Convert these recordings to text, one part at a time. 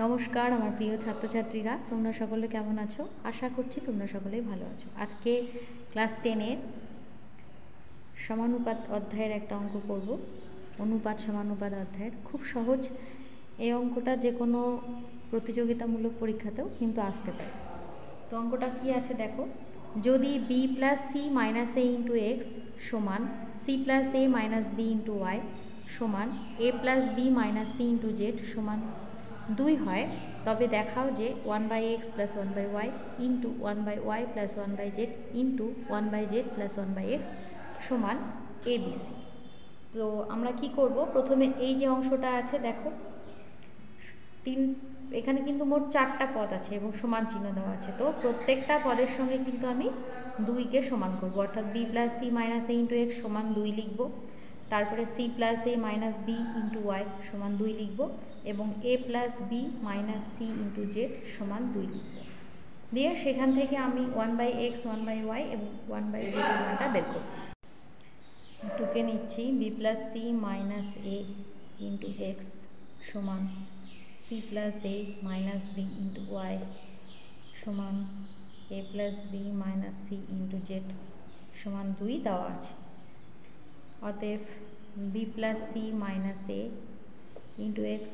নমস্কার আমার প্রিয় ছাত্রছাত্রীরা, তোমরা সকলে কেমন আছো? আশা করছি তোমরা সকলেই ভালো আছো। আজকে ক্লাস 10-এর সমানুপাত অধ্যায়ের একটা অঙ্ক করব। অনুপাত সমানুপাত অধ্যায়ের খুব সহজ এই অঙ্কটা, যে কোনো প্রতিযোগিতামূলক পরীক্ষাতেও কিন্তু আসতে পারে। তো অঙ্কটা কি আছে দেখো, যদি b plus C minus a into x সমান সি প্লাস এ মাইনাস বি ইন্টু ওয়াই সমান a plus B minus c into z সমান 2 হয়, তবে দেখাও যে 1/x plus 1/y into 1/y plus 1/z into 1/z plus 1/x সমান ABC। তো আমরা কি করব, প্রথমে এই যে অংশটা আছে দেখো, এখানে কিন্তু মোট 4টা পদ আছে এবং সমান চিহ্ন দেওয়া আছে। তো প্রত্যেকটা পদের সঙ্গে কিন্তু আমি 2কে সমান করব, অর্থাৎ b plus C minus a into x সমান 2 লিখব। তারপরে সি প্লাস এ মাইনাস বি ইন্টু ওয়াই সমান 2 লিখব এবং a plus B minus c into z সমান 2 লিখব। দিয়ে সেখান থেকে আমি 1/x 1/y এবং 1/z এর মানটা বের করব। টুকে নিচ্ছি, b plus C minus a into x সমান সি প্লাস এ মাইনাস বি ইন্টু ওয়াই সমান a plus B minus c into z সমান 2 দেওয়া আছে। অতএব b plus C minus a into x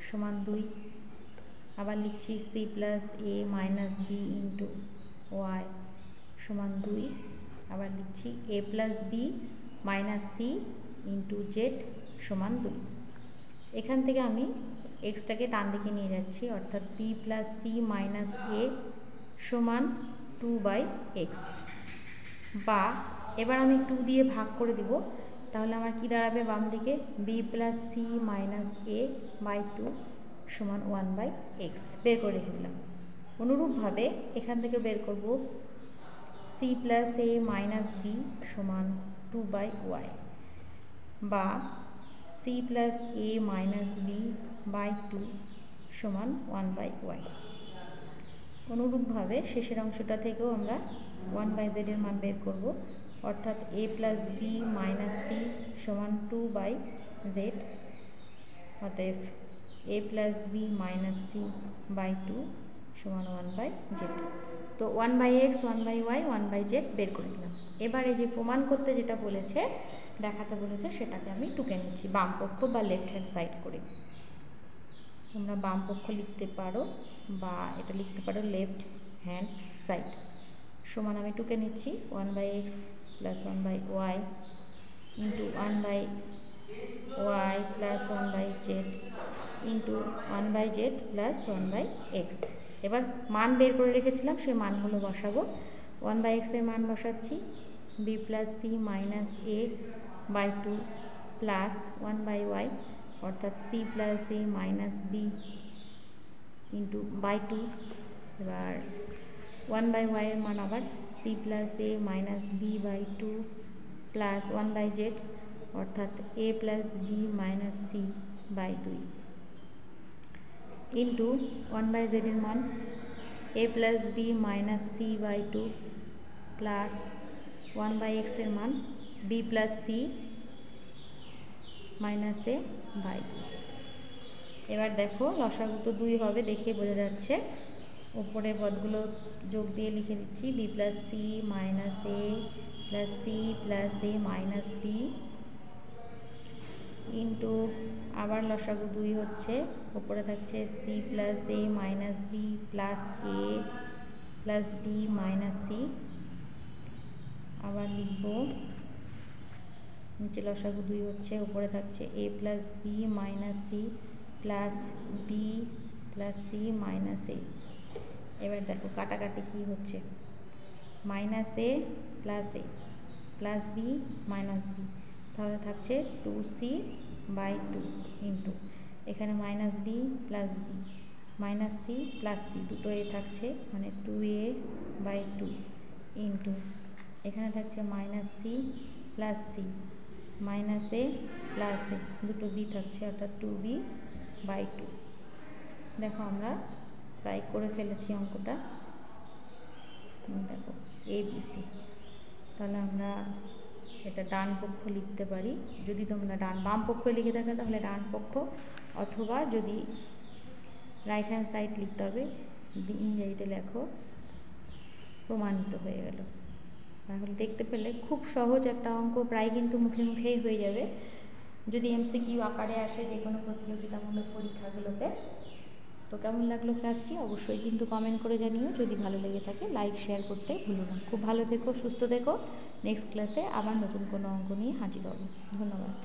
সমান 2। আবার লিখছি সি প্লাস এ মাইনাস বি ইন্টু ওয়াই সমান 2। আবার লিখছি a plus B minus c into z সমান 2। এখান থেকে আমি এক্সটাকে টান দিকে নিয়ে যাচ্ছি, অর্থাৎ বি প্লাস সি মাইনাস এ সমান 2/x, বা এবার আমি 2 দিয়ে ভাগ করে দিব, তাহলে আমার কি দাঁড়াবে বাম দিকে, B plus C minus A by 2 সমান 1/x বের করে রেখে দিলাম। অনুরূপভাবে এখান থেকে বের করব সি প্লাস এ মাইনাস বি সমান 2/y, বা C plus A minus B by 2 সমান 1/y। অনুরূপভাবে শেষের অংশটা থেকেও আমরা 1/z এর মান বের করব, অর্থাৎ a plus B minus c সমান 2/z। অতএব a plus B minus c by 2 সমান 1/z। তো 1/x 1/y 1/z বের করে দিলাম। এবার এই যে প্রমাণ করতে যেটা বলেছে, দেখাতে বলেছে, সেটাকে আমি টুকে নিচ্ছি বাম পক্ষ বা লেফট হ্যান্ড সাইড করে। তোমরা বাম পক্ষ লিখতে পারো বা এটা লিখতে পারো লেফট হ্যান্ড সাইড। সমান আমি টুকে নিচ্ছি 1/x plus 1/y into 1/y plus 1/z into 1/z plus 1/x। এবার মান বের করে রেখেছিলাম, সেই মানগুলো বসাবো। 1/x এর মান বসাচ্ছি, b plus C minus A by 2 plus 1/y, অর্থাৎ c plus A minus b into by 2। এবার 1/y এর মান আবার c plus A minus B by 2 plus 1/z, অর্থাৎ a plus B minus c by 2 into 1/z এর মান a plus B minus c by 2 plus 1/x এর মান b plus C minus A by 2। এবার দেখো লসাগু তো 2 হবে, দেখে বোঝা যাচ্ছে। উপরের পদগুলো যোগ দিয়ে লিখে দিচ্ছি, b plus C minus a plus c plus A minus b into আবার লসাগু 2 হচ্ছে, উপরে থাকছে c plus A minus B plus a plus B minus c. আবার লিখব, নিচে লসাগু 2 হচ্ছে, উপরে থাকছে a plus B minus C plus b plus C minus a. এবার দেখো কাটাকাটি কি হচ্ছে, minus a plus B minus b, তাহলে থাকছে 2c বাই 2 ইন্টু এখানে minus B plus B minus C plus C, দুটো এ থাকছে, মানে 2a বাই 2 ইন্টু এখানে থাকছে minus C plus C minus a plus a, দুটো বি থাকছে, অর্থাৎ 2b বাই 2। দেখো আমরা প্রায় করে ফেলেছি অঙ্কটা। দেখো ABC। তাহলে আমরা এটা ডান পক্ষ লিখতে পারি, যদি তোমরা বাম পক্ষ লিখে থাকো তাহলে ডান পক্ষ, অথবা যদি রাইট হ্যান্ড সাইড লিখতে হবে, ইংরেজিতে লেখো প্রমাণিত হয়ে গেল। তাহলে দেখতে পেলে খুব সহজ একটা অঙ্ক, প্রায় কিন্তু মুখে মুখেই হয়ে যাবে যদি এমসিকিউ আকারে আসে যে কোনো প্রতিযোগিতামূলক পরীক্ষাগুলোতে। তো কেমন লাগলো ক্লাসটি অবশ্যই কিন্তু কমেন্ট করে জানিও, যদি ভালো লেগে থাকে লাইক শেয়ার করতে ভুলো না। খুব ভালো থেকো, সুস্থ থেকো। নেক্সট ক্লাসে আবার নতুন কোনো অঙ্ক নিয়ে হাজির হব। ধন্যবাদ।